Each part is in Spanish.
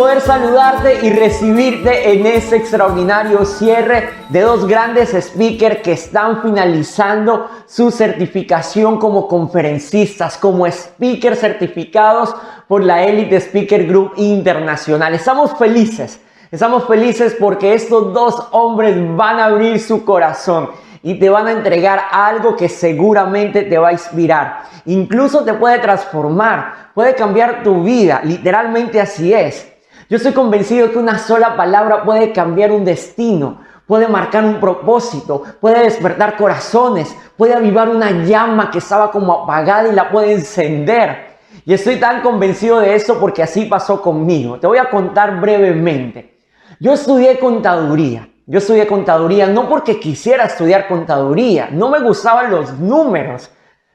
poder saludarte y recibirte en ese extraordinario cierre de dos grandes speakers que están finalizando su certificación como conferencistas, como speakers certificados por la Elite Speaker Group Internacional. Estamos felices porque estos dos hombres van a abrir su corazón y te van a entregar algo que seguramente te va a inspirar. Incluso te puede transformar, puede cambiar tu vida. Literalmente así es. Yo estoy convencido que una sola palabra puede cambiar un destino, puede marcar un propósito, puede despertar corazones, puede avivar una llama que estaba como apagada y la puede encender. Y estoy tan convencido de eso porque así pasó conmigo. Te voy a contar brevemente. Yo estudié contaduría no porque quisiera estudiar contaduría, no me gustaban los números.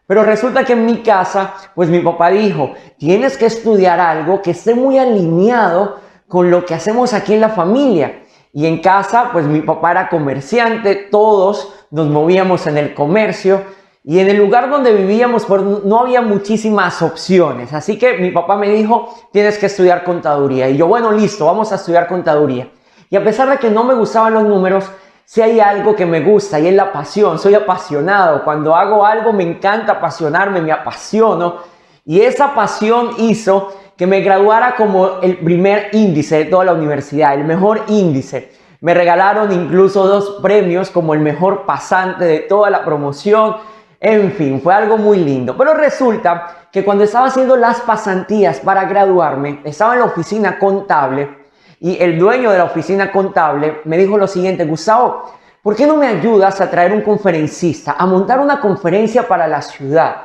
Pero resulta que en mi casa, pues mi papá dijo, tienes que estudiar algo que esté muy alineado con lo que hacemos aquí en la familia. Y en casa, pues mi papá era comerciante, todos nos movíamos en el comercio. Y en el lugar donde vivíamos, pues no había muchísimas opciones. Así que mi papá me dijo, tienes que estudiar contaduría. Y yo, bueno, listo, vamos a estudiar contaduría. Y a pesar de que no me gustaban los números, sí hay algo que me gusta y es la pasión. Soy apasionado. Cuando hago algo me encanta apasionarme, me apasiono. Y esa pasión hizo que me graduara como el primer índice de toda la universidad, el mejor índice. Me regalaron incluso 2 premios como el mejor pasante de toda la promoción. En fin, fue algo muy lindo. Pero resulta que cuando estaba haciendo las pasantías para graduarme, estaba en la oficina contable. Y el dueño de la oficina contable me dijo lo siguiente: Gustavo, ¿por qué no me ayudas a traer un conferencista, a montar una conferencia para la ciudad?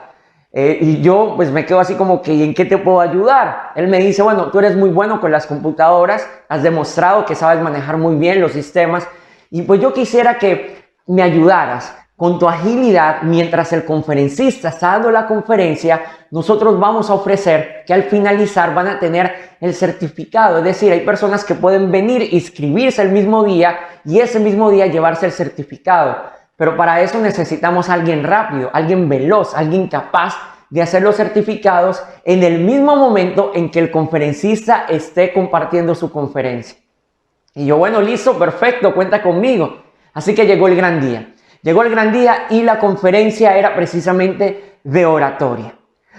Y yo pues me quedo así como que, ¿y en qué te puedo ayudar? Él me dice, bueno, tú eres muy bueno con las computadoras, has demostrado que sabes manejar muy bien los sistemas y pues yo quisiera que me ayudaras con tu agilidad. Mientras el conferencista está dando la conferencia, nosotros vamos a ofrecer que al finalizar van a tener el certificado. Es decir, hay personas que pueden venir, inscribirse el mismo día y ese mismo día llevarse el certificado. Pero para eso necesitamos a alguien rápido, alguien veloz, alguien capaz de hacer los certificados en el mismo momento en que el conferencista esté compartiendo su conferencia. Y yo, bueno, listo, perfecto, cuenta conmigo. Así que llegó el gran día. Llegó el gran día y la conferencia era precisamente de oratoria.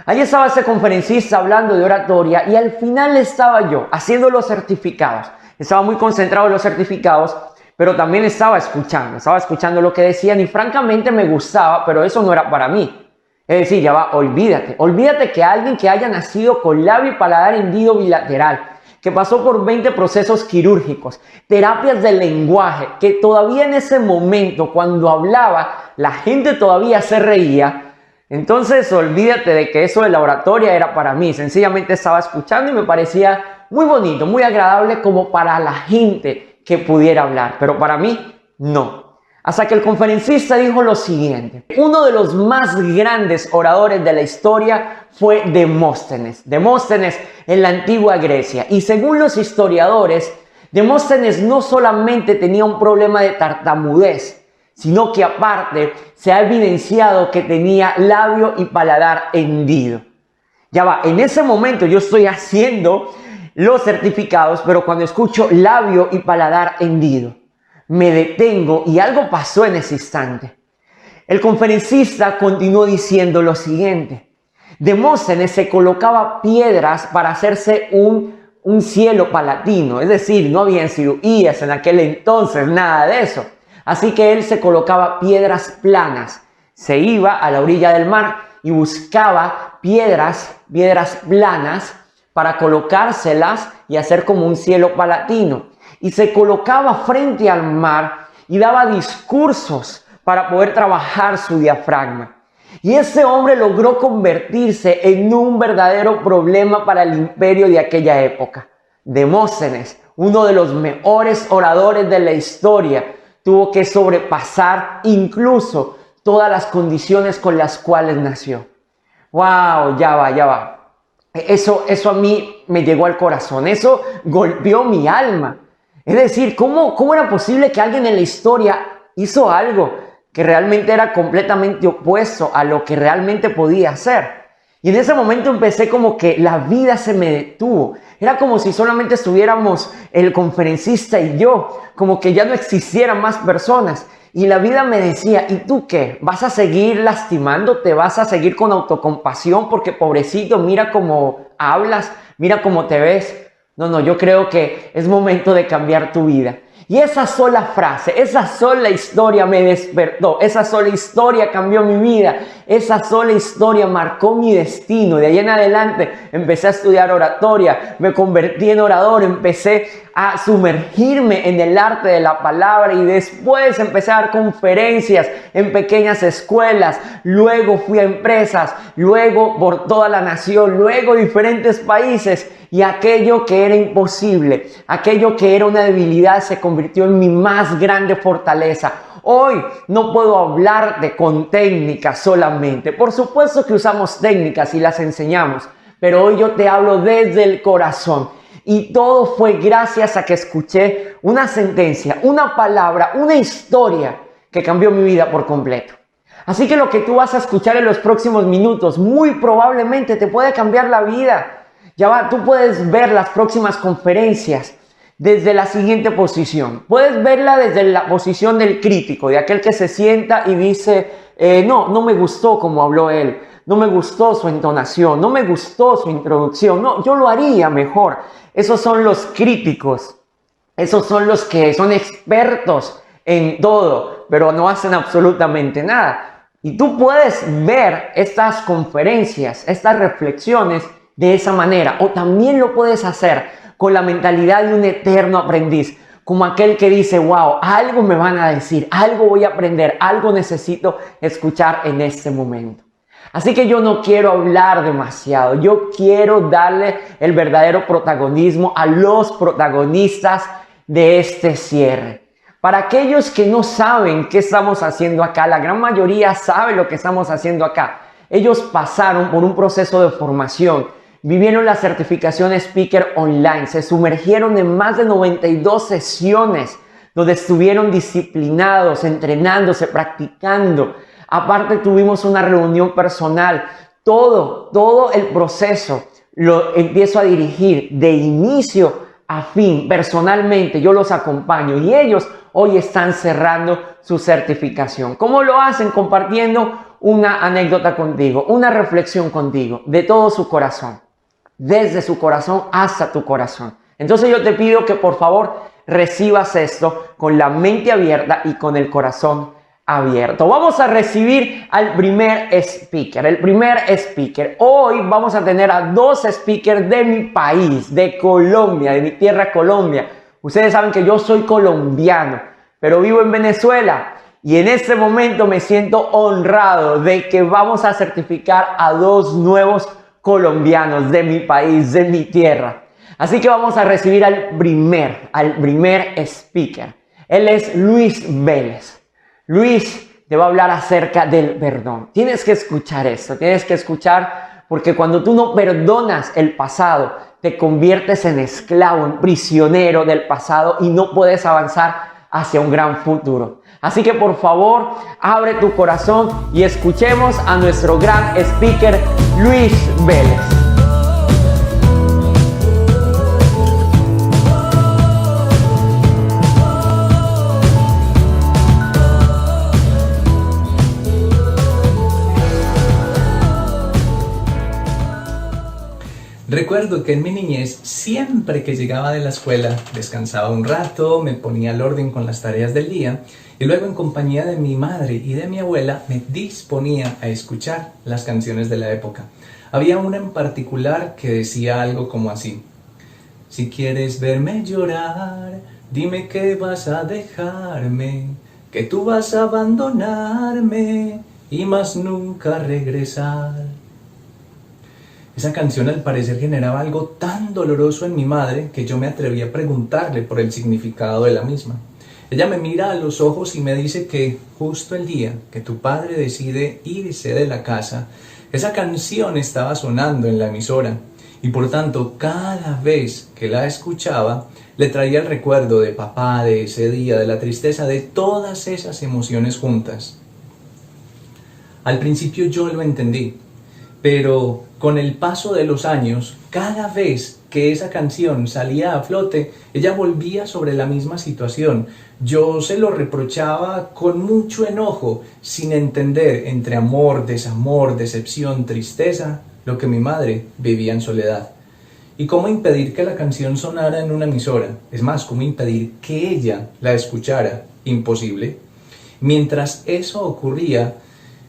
Ahí estaba ese conferencista hablando de oratoria y al final estaba yo haciendo los certificados. Estaba muy concentrado en los certificados, pero también estaba escuchando lo que decían y francamente me gustaba, pero eso no era para mí. Es decir, ya va, olvídate que alguien que haya nacido con labio y paladar hendido bilateral, que pasó por 20 procesos quirúrgicos, terapias del lenguaje, que todavía en ese momento cuando hablaba la gente todavía se reía. Entonces olvídate de que eso de la oratoria era para mí. Sencillamente estaba escuchando y me parecía muy bonito, muy agradable como para la gente que pudiera hablar, pero para mí no. Hasta que el conferencista dijo lo siguiente: uno de los más grandes oradores de la historia fue Demóstenes en la antigua Grecia. Y según los historiadores, Demóstenes no solamente tenía un problema de tartamudez, sino que aparte se ha evidenciado que tenía labio y paladar hendido. Ya va, en ese momento yo estoy haciendo los certificados, pero cuando escucho labio y paladar hendido, me detengo y algo pasó en ese instante. El conferencista continuó diciendo lo siguiente: Demóstenes se colocaba piedras para hacerse un cielo palatino, es decir, no había cirugías en aquel entonces, nada de eso. Así que él se colocaba piedras planas, se iba a la orilla del mar y buscaba piedras planas para colocárselas y hacer como un cielo palatino. Y se colocaba frente al mar y daba discursos para poder trabajar su diafragma. Y ese hombre logró convertirse en un verdadero problema para el imperio de aquella época. Demóstenes, uno de los mejores oradores de la historia, tuvo que sobrepasar incluso todas las condiciones con las cuales nació. ¡Wow! Ya va. Eso a mí me llegó al corazón. Eso golpeó mi alma. Es decir, ¿cómo era posible que alguien en la historia hizo algo que realmente era completamente opuesto a lo que realmente podía hacer? Y en ese momento empecé como que la vida se me detuvo. Era como si solamente estuviéramos el conferencista y yo, como que ya no existieran más personas. Y la vida me decía, ¿y tú qué? ¿Vas a seguir lastimándote? ¿Vas a seguir con autocompasión? Porque pobrecito, mira cómo hablas, mira cómo te ves. No, yo creo que es momento de cambiar tu vida. Y esa sola frase, esa sola historia me despertó, esa sola historia cambió mi vida, esa sola historia marcó mi destino. De ahí en adelante empecé a estudiar oratoria, me convertí en orador, empecé a sumergirme en el arte de la palabra y después empecé a dar conferencias en pequeñas escuelas, luego fui a empresas, luego por toda la nación, luego diferentes países. Y aquello que era imposible, aquello que era una debilidad se convirtió en mi más grande fortaleza. Hoy no puedo hablarte con técnicas solamente. Por supuesto que usamos técnicas y las enseñamos, pero hoy yo te hablo desde el corazón. Y todo fue gracias a que escuché una sentencia, una palabra, una historia que cambió mi vida por completo. Así que lo que tú vas a escuchar en los próximos minutos muy probablemente te puede cambiar la vida. Ya va, tú puedes ver las próximas conferencias desde la siguiente posición. Puedes verla desde la posición del crítico, de aquel que se sienta y dice, no me gustó como habló él, no me gustó su entonación, no me gustó su introducción, no, yo lo haría mejor. Esos son los críticos, esos son los que son expertos en todo, pero no hacen absolutamente nada. Y tú puedes ver estas conferencias, estas reflexiones, de esa manera, o también lo puedes hacer con la mentalidad de un eterno aprendiz, como aquel que dice, wow, algo me van a decir, algo voy a aprender, algo necesito escuchar en este momento. Así que yo no quiero hablar demasiado, yo quiero darle el verdadero protagonismo a los protagonistas de este cierre. Para aquellos que no saben qué estamos haciendo acá, la gran mayoría sabe lo que estamos haciendo acá. Ellos pasaron por un proceso de formación, vivieron la certificación Speaker Online, se sumergieron en más de 92 sesiones donde estuvieron disciplinados, entrenándose, practicando. Aparte tuvimos una reunión personal. Todo el proceso lo empiezo a dirigir de inicio a fin, personalmente. Yo los acompaño y ellos hoy están cerrando su certificación. ¿Cómo lo hacen? Compartiendo una anécdota contigo, una reflexión contigo, de todo su corazón. Desde su corazón hasta tu corazón. Entonces yo te pido que por favor recibas esto con la mente abierta y con el corazón abierto. Vamos a recibir al primer speaker. El primer speaker. Hoy vamos a tener a dos speakers de mi país, de Colombia, de mi tierra Colombia. Ustedes saben que yo soy colombiano, pero vivo en Venezuela. Y en este momento me siento honrado de que vamos a certificar a dos nuevos colombianos de mi país, de mi tierra. Así que vamos a recibir al primer speaker. Él es Luis Vélez. Luis te va a hablar acerca del perdón. Tienes que escuchar esto, tienes que escuchar porque cuando tú no perdonas el pasado, te conviertes en esclavo, en prisionero del pasado y no puedes avanzar hacia un gran futuro. Así que por favor, abre tu corazón y escuchemos a nuestro gran speaker, Luis Vélez. Recuerdo que en mi niñez, siempre que llegaba de la escuela, descansaba un rato, me ponía al orden con las tareas del día y luego en compañía de mi madre y de mi abuela me disponía a escuchar las canciones de la época. Había una en particular que decía algo como así: si quieres verme llorar, dime que vas a dejarme, que tú vas a abandonarme y más nunca regresar. Esa canción al parecer generaba algo tan doloroso en mi madre que yo me atreví a preguntarle por el significado de la misma. Ella me mira a los ojos y me dice que justo el día que tu padre decide irse de la casa, esa canción estaba sonando en la emisora y por tanto cada vez que la escuchaba le traía el recuerdo de papá, de ese día, de la tristeza, de todas esas emociones juntas. Al principio yo lo entendí, pero con el paso de los años, cada vez que esa canción salía a flote, ella volvía sobre la misma situación. Yo se lo reprochaba con mucho enojo, sin entender entre amor, desamor, decepción, tristeza, lo que mi madre vivía en soledad. ¿Y cómo impedir que la canción sonara en una emisora? Es más, ¿cómo impedir que ella la escuchara? Imposible. Mientras eso ocurría,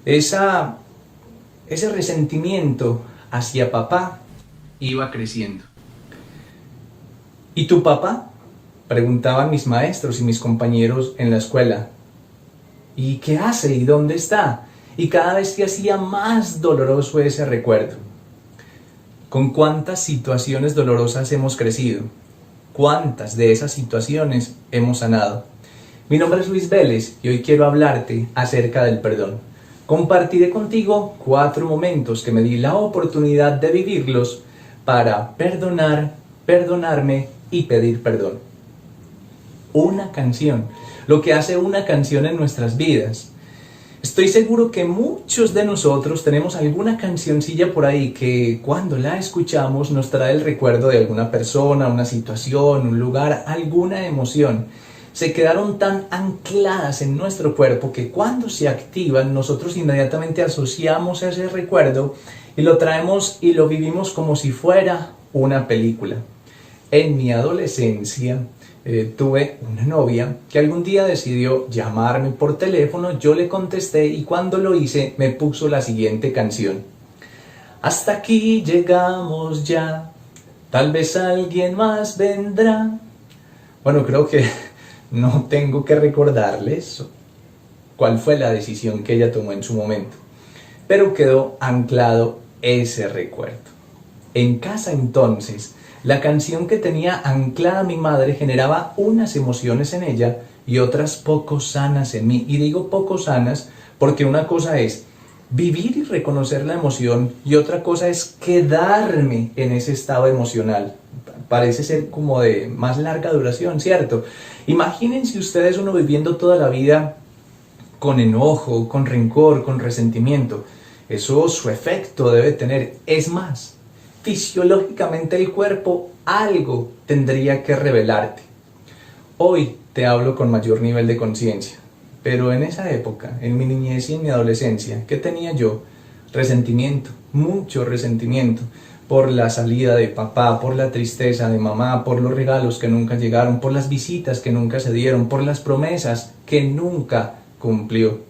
ese resentimiento hacia papá iba creciendo. ¿Y tu papá? Preguntaban mis maestros y mis compañeros en la escuela. ¿Y qué hace? ¿Y dónde está? Y cada vez se hacía más doloroso ese recuerdo. ¿Con cuántas situaciones dolorosas hemos crecido? ¿Cuántas de esas situaciones hemos sanado? Mi nombre es Luis Vélez y hoy quiero hablarte acerca del perdón. Compartiré contigo 4 momentos que me di la oportunidad de vivirlos para perdonar, perdonarme y pedir perdón. Una canción, lo que hace una canción en nuestras vidas. Estoy seguro que muchos de nosotros tenemos alguna cancioncilla por ahí que cuando la escuchamos nos trae el recuerdo de alguna persona, una situación, un lugar, alguna emoción. Se quedaron tan ancladas en nuestro cuerpo que cuando se activan nosotros inmediatamente asociamos ese recuerdo y lo traemos y lo vivimos como si fuera una película. En mi adolescencia tuve una novia que algún día decidió llamarme por teléfono, yo le contesté y cuando lo hice me puso la siguiente canción. Hasta aquí llegamos ya, tal vez alguien más vendrá. Bueno, creo que no tengo que recordarles cuál fue la decisión que ella tomó en su momento, pero quedó anclado ese recuerdo. En casa entonces, la canción que tenía anclada mi madre generaba unas emociones en ella y otras poco sanas en mí. Y digo poco sanas porque una cosa es vivir y reconocer la emoción y otra cosa es quedarme en ese estado emocional. Parece ser como de más larga duración, ¿cierto? Imagínense ustedes uno viviendo toda la vida con enojo, con rencor, con resentimiento. Eso su efecto debe tener. Es más, fisiológicamente el cuerpo algo tendría que revelarte. Hoy te hablo con mayor nivel de conciencia, pero en esa época, en mi niñez y en mi adolescencia, ¿qué tenía yo? Resentimiento, mucho resentimiento por la salida de papá, por la tristeza de mamá, por los regalos que nunca llegaron, por las visitas que nunca se dieron, por las promesas que nunca cumplió.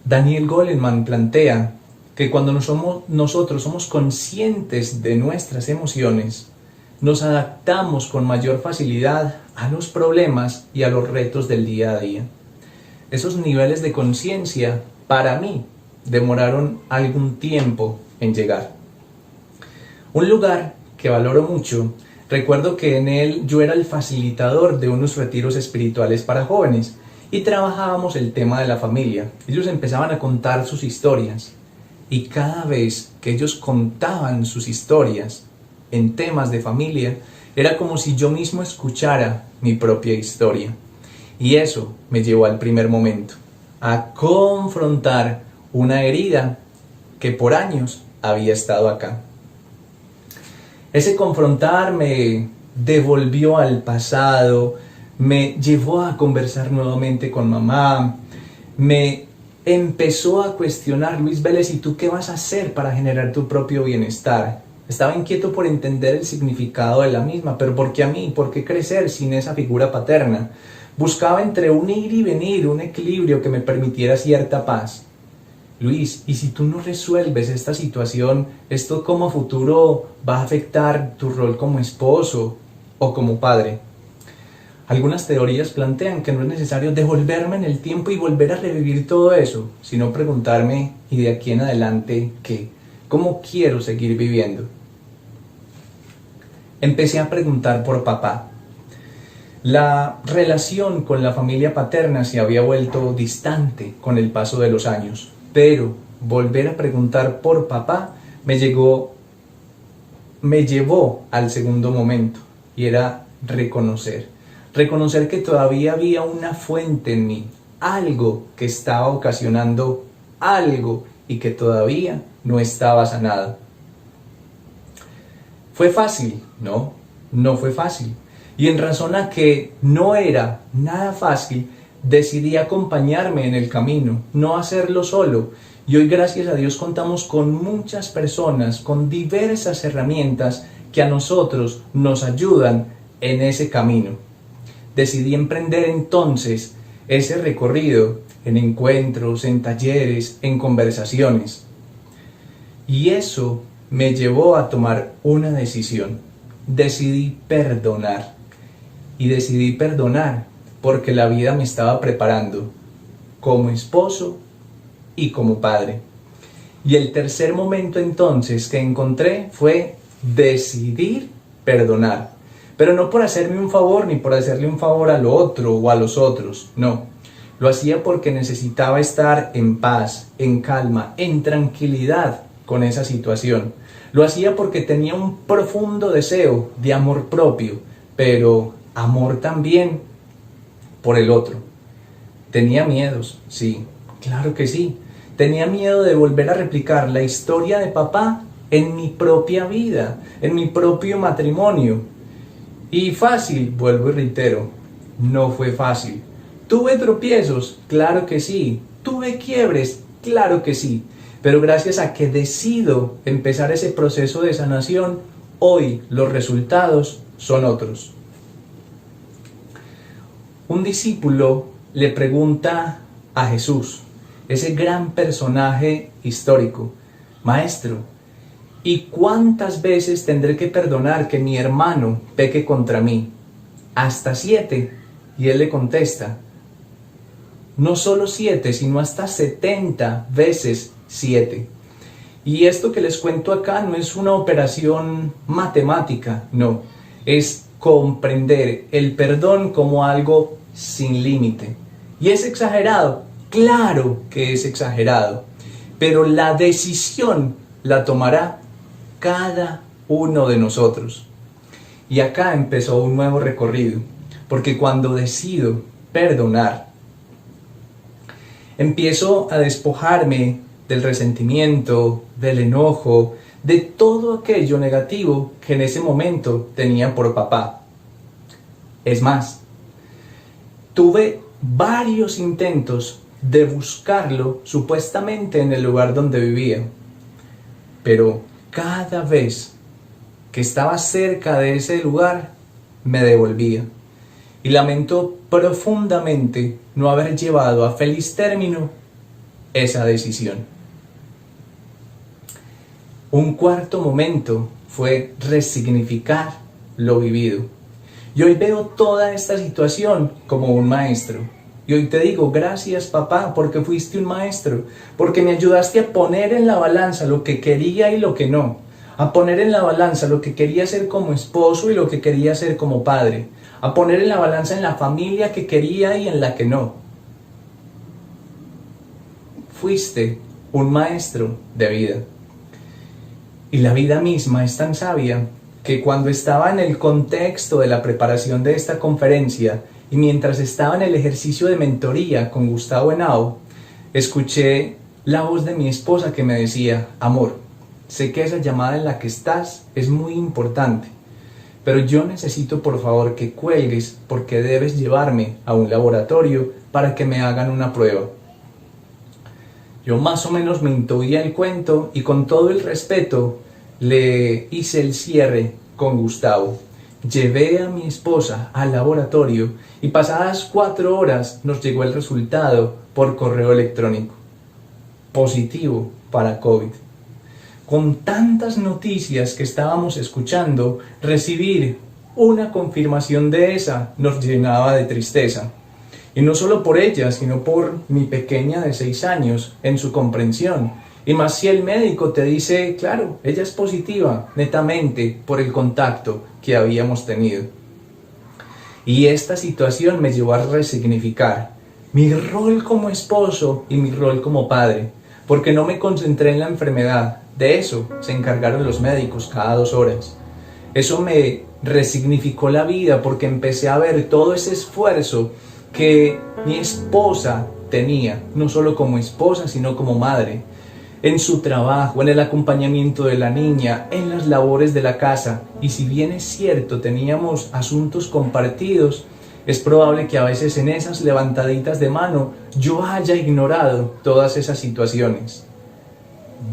Daniel Goleman plantea que cuando nosotros somos conscientes de nuestras emociones, nos adaptamos con mayor facilidad a los problemas y a los retos del día a día. Esos niveles de conciencia, para mí, demoraron algún tiempo en llegar. Un lugar que valoro mucho, recuerdo que en él yo era el facilitador de unos retiros espirituales para jóvenes y trabajábamos el tema de la familia. Ellos empezaban a contar sus historias. Y cada vez que ellos contaban sus historias en temas de familia, era como si yo mismo escuchara mi propia historia. Y eso me llevó al primer momento, a confrontar una herida que por años había estado acá. Ese confrontar me devolvió al pasado, me llevó a conversar nuevamente con mamá, me empezó a cuestionar: Luis Vélez, ¿y tú qué vas a hacer para generar tu propio bienestar? Estaba inquieto por entender el significado de la misma, pero ¿por qué a mí? ¿Por qué crecer sin esa figura paterna? Buscaba entre un ir y venir, un equilibrio que me permitiera cierta paz. Luis, ¿y si tú no resuelves esta situación, esto como futuro va a afectar tu rol como esposo o como padre? Algunas teorías plantean que no es necesario devolverme en el tiempo y volver a revivir todo eso, sino preguntarme: ¿y de aquí en adelante qué? ¿Cómo quiero seguir viviendo? Empecé a preguntar por papá. La relación con la familia paterna se había vuelto distante con el paso de los años, pero volver a preguntar por papá me llevó al segundo momento, y era reconocer que todavía había una fuente en mí, algo que estaba ocasionando algo y que todavía no estaba sanada. ¿Fue fácil? No, no fue fácil. Y en razón a que no era nada fácil, decidí acompañarme en el camino, no hacerlo solo. Y hoy, gracias a Dios, contamos con muchas personas, con diversas herramientas que a nosotros nos ayudan en ese camino. Decidí emprender entonces ese recorrido en encuentros, en talleres, en conversaciones. Y eso me llevó a tomar una decisión. Decidí perdonar. Y decidí perdonar porque la vida me estaba preparando como esposo y como padre. Y el tercer momento entonces que encontré fue decidir perdonar. Pero no por hacerme un favor ni por hacerle un favor al otro o a los otros, no. Lo hacía porque necesitaba estar en paz, en calma, en tranquilidad con esa situación. Lo hacía porque tenía un profundo deseo de amor propio, pero amor también por el otro. Tenía miedos, sí, claro que sí. Tenía miedo de volver a replicar la historia de papá en mi propia vida, en mi propio matrimonio. Y fácil, vuelvo y reitero, no fue fácil. ¿Tuve tropiezos? Claro que sí. ¿Tuve quiebres? Claro que sí. Pero gracias a que decido empezar ese proceso de sanación, hoy los resultados son otros. Un discípulo le pregunta a Jesús, ese gran personaje histórico: Maestro, ¿y cuántas veces tendré que perdonar que mi hermano peque contra mí? ¿Hasta 7? Y él le contesta: no solo 7, sino hasta 70 veces 7. Y esto que les cuento acá no es una operación matemática, no. Es comprender el perdón como algo sin límite. ¿Y es exagerado? Claro que es exagerado. Pero la decisión la tomará cada uno de nosotros. Y acá empezó un nuevo recorrido. Porque cuando decido perdonar, empiezo a despojarme del resentimiento, del enojo, de todo aquello negativo que en ese momento tenía por papá. Es más, tuve varios intentos de buscarlo supuestamente en el lugar donde vivía, pero cada vez que estaba cerca de ese lugar me devolvía. Y lamento profundamente no haber llevado a feliz término esa decisión. Un cuarto momento fue resignificar lo vivido. Y hoy veo toda esta situación como un maestro. Y hoy te digo, gracias papá, porque fuiste un maestro, porque me ayudaste a poner en la balanza lo que quería y lo que no, a poner en la balanza lo que quería hacer como esposo y lo que quería hacer como padre, a poner en la balanza en la familia que quería y en la que no. Fuiste un maestro de vida. Y la vida misma es tan sabia que cuando estaba en el contexto de la preparación de esta conferencia y mientras estaba en el ejercicio de mentoría con Gustavo Henao, escuché la voz de mi esposa que me decía: amor, sé que esa llamada en la que estás es muy importante, pero yo necesito por favor que cuelgues porque debes llevarme a un laboratorio para que me hagan una prueba. Yo más o menos me intuía el cuento y con todo el respeto le hice el cierre con Gustavo. Llevé a mi esposa al laboratorio y pasadas 4 horas nos llegó el resultado por correo electrónico. Positivo para COVID. Con tantas noticias que estábamos escuchando, recibir una confirmación de esa nos llenaba de tristeza. Y no solo por ella, sino por mi pequeña de 6 años en su comprensión. Y más si el médico te dice, claro, ella es positiva, netamente por el contacto que habíamos tenido. Y esta situación me llevó a resignificar mi rol como esposo y mi rol como padre, porque no me concentré en la enfermedad. De eso se encargaron los médicos cada 2 horas. Eso me resignificó la vida porque empecé a ver todo ese esfuerzo que mi esposa tenía, no solo como esposa, sino como madre. en su trabajo, en el acompañamiento de la niña, en las labores de la casa. Y si bien es cierto, teníamos asuntos compartidos, es probable que a veces en esas levantaditas de mano yo haya ignorado todas esas situaciones.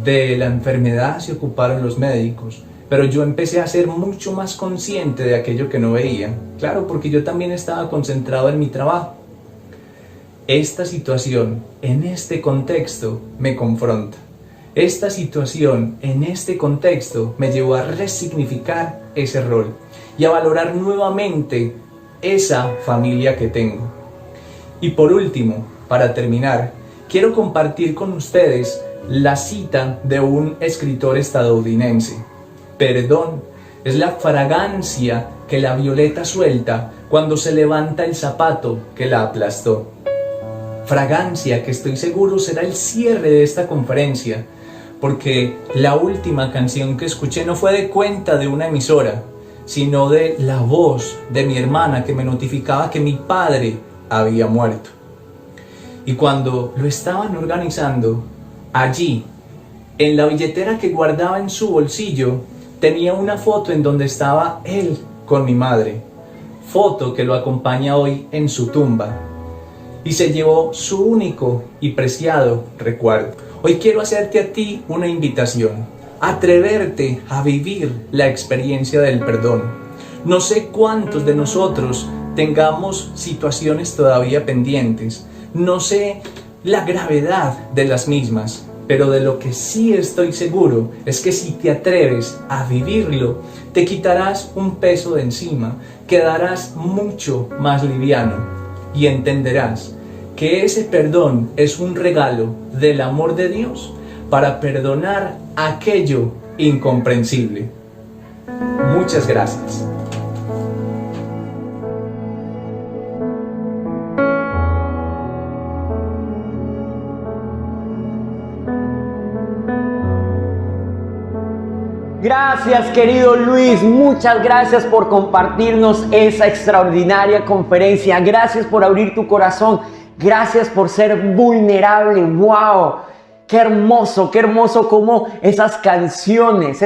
De la enfermedad se ocuparon los médicos, pero yo empecé a ser mucho más consciente de aquello que no veía. Claro, porque yo también estaba concentrado en mi trabajo. Esta situación, en este contexto, me confronta. Esta situación, en este contexto, me llevó a resignificar ese rol y a valorar nuevamente esa familia que tengo. Y por último, para terminar, quiero compartir con ustedes la cita de un escritor estadounidense. Perdón es la fragancia que la violeta suelta cuando se levanta el zapato que la aplastó. Fragancia que estoy seguro será el cierre de esta conferencia, porque la última canción que escuché no fue de cuenta de una emisora, sino de la voz de mi hermana que me notificaba que mi padre había muerto. Y cuando lo estaban organizando, allí, en la billetera que guardaba en su bolsillo, tenía una foto en donde estaba él con mi madre, foto que lo acompaña hoy en su tumba, y se llevó su único y preciado recuerdo. Hoy quiero hacerte a ti una invitación, atreverte a vivir la experiencia del perdón. No sé cuántos de nosotros tengamos situaciones todavía pendientes, no sé la gravedad de las mismas, pero de lo que sí estoy seguro es que si te atreves a vivirlo, te quitarás un peso de encima, quedarás mucho más liviano y entenderás que ese perdón es un regalo del amor de Dios para perdonar aquello incomprensible. Muchas gracias. Gracias, querido Luis, muchas gracias por compartirnos esa extraordinaria conferencia. Gracias por abrir tu corazón. Gracias por ser vulnerable. ¡Wow! Qué hermoso cómo esas canciones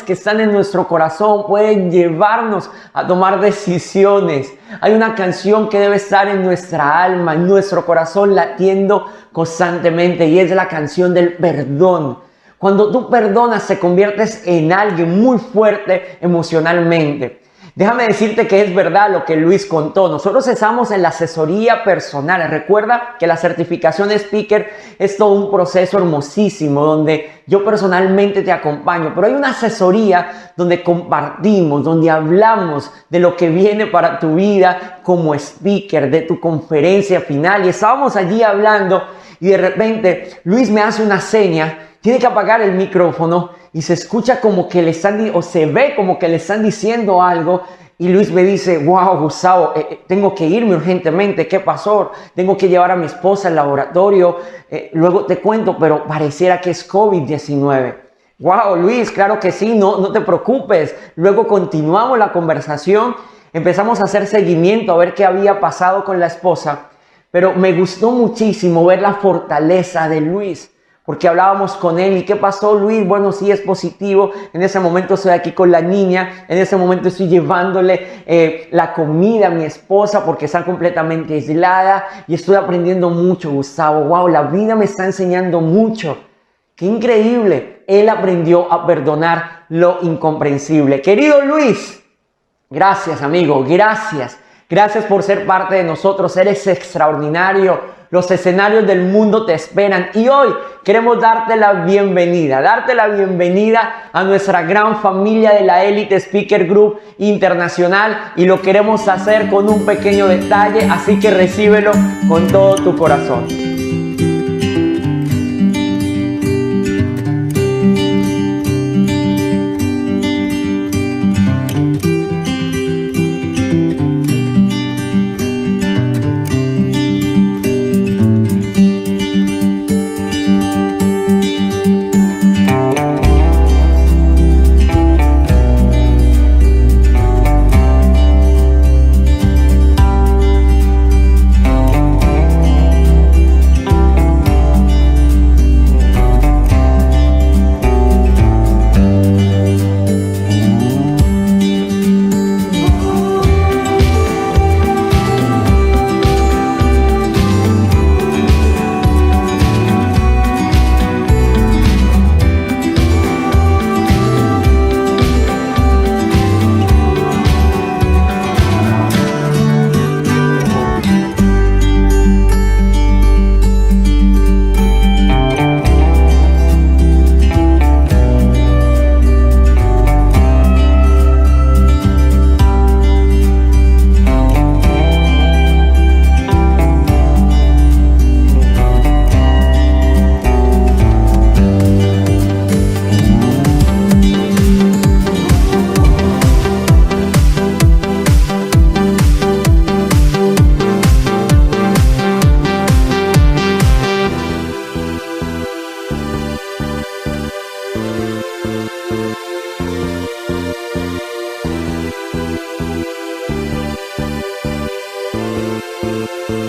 que están en nuestro corazón pueden llevarnos a tomar decisiones. Hay una canción que debe estar en nuestra alma, en nuestro corazón, latiendo constantemente, y es la canción del perdón. Cuando tú perdonas, te conviertes en alguien muy fuerte emocionalmente. Déjame decirte que es verdad lo que Luis contó. Nosotros estamos en la asesoría personal. Recuerda que la certificación Speaker es todo un proceso hermosísimo donde yo personalmente te acompaño. Pero hay una asesoría donde compartimos, donde hablamos de lo que viene para tu vida como speaker, de tu conferencia final. Y estábamos allí hablando y de repente Luis me hace una seña. Tiene que apagar el micrófono y se escucha como que le están, o se ve como que le están diciendo algo. Y Luis me dice, wow, Gustavo, tengo que irme urgentemente. ¿Qué pasó? Tengo que llevar a mi esposa al laboratorio. Luego te cuento, pero pareciera que es COVID-19. Wow, Luis, claro que sí, no te preocupes. Luego continuamos la conversación. Empezamos a hacer seguimiento a ver qué había pasado con la esposa. Pero me gustó muchísimo ver la fortaleza de Luis. Porque hablábamos con él, ¿y qué pasó, Luis? Bueno, sí, es positivo. En ese momento estoy aquí con la niña. En ese momento estoy llevándole la comida a mi esposa porque está completamente aislada. Y estoy aprendiendo mucho, Gustavo. Wow, la vida me está enseñando mucho. ¡Qué increíble! Él aprendió a perdonar lo incomprensible. Querido Luis, gracias, amigo, gracias. Gracias por ser parte de nosotros. Eres extraordinario. Los escenarios del mundo te esperan y hoy queremos darte la bienvenida a nuestra gran familia de la Elite Speaker Group Internacional, y lo queremos hacer con un pequeño detalle, así que recíbelo con todo tu corazón. Bye.